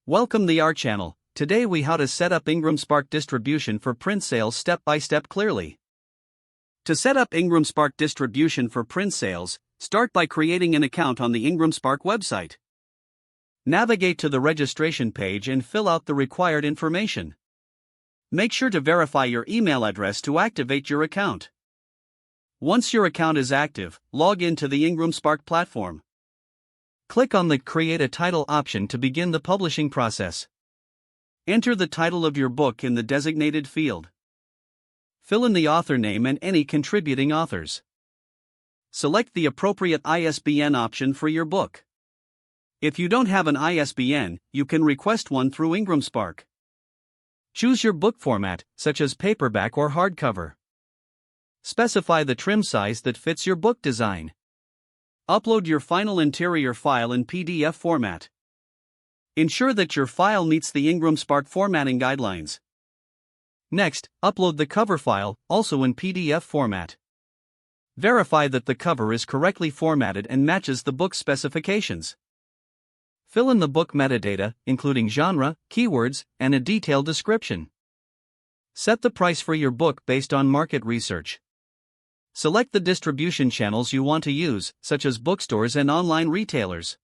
Welcome to our channel. Today we how to set up IngramSpark distribution for print sales step by step clearly. To set up IngramSpark distribution for print sales, start by creating an account on the IngramSpark website. Navigate to the registration page and fill out the required information. Make sure to verify your email address to activate your account. Once your account is active, log into the IngramSpark platform. Click on the Create a Title option to begin the publishing process. Enter the title of your book in the designated field. Fill in the author name and any contributing authors. Select the appropriate ISBN option for your book. If you don't have an ISBN, you can request one through IngramSpark. Choose your book format, such as paperback or hardcover. Specify the trim size that fits your book design. Upload your final interior file in PDF format. Ensure that your file meets the IngramSpark formatting guidelines. Next, upload the cover file, also in PDF format. Verify that the cover is correctly formatted and matches the book's specifications. Fill in the book metadata, including genre, keywords, and a detailed description. Set the price for your book based on market research. Select the distribution channels you want to use, such as bookstores and online retailers.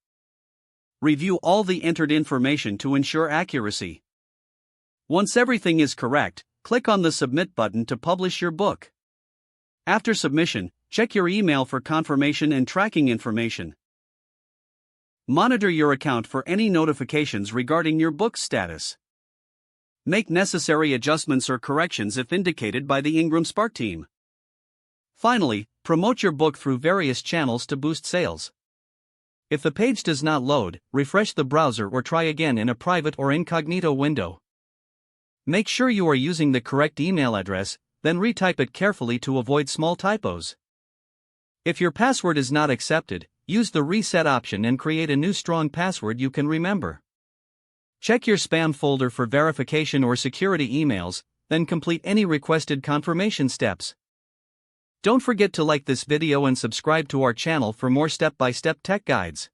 Review all the entered information to ensure accuracy. Once everything is correct, click on the Submit button to publish your book. After submission, check your email for confirmation and tracking information. Monitor your account for any notifications regarding your book's status. Make necessary adjustments or corrections if indicated by the IngramSpark team. Finally, promote your book through various channels to boost sales. If the page does not load, refresh the browser or try again in a private or incognito window. Make sure you are using the correct email address, then retype it carefully to avoid small typos. If your password is not accepted, use the reset option and create a new strong password you can remember. Check your spam folder for verification or security emails, then complete any requested confirmation steps. Don't forget to like this video and subscribe to our channel for more step-by-step tech guides.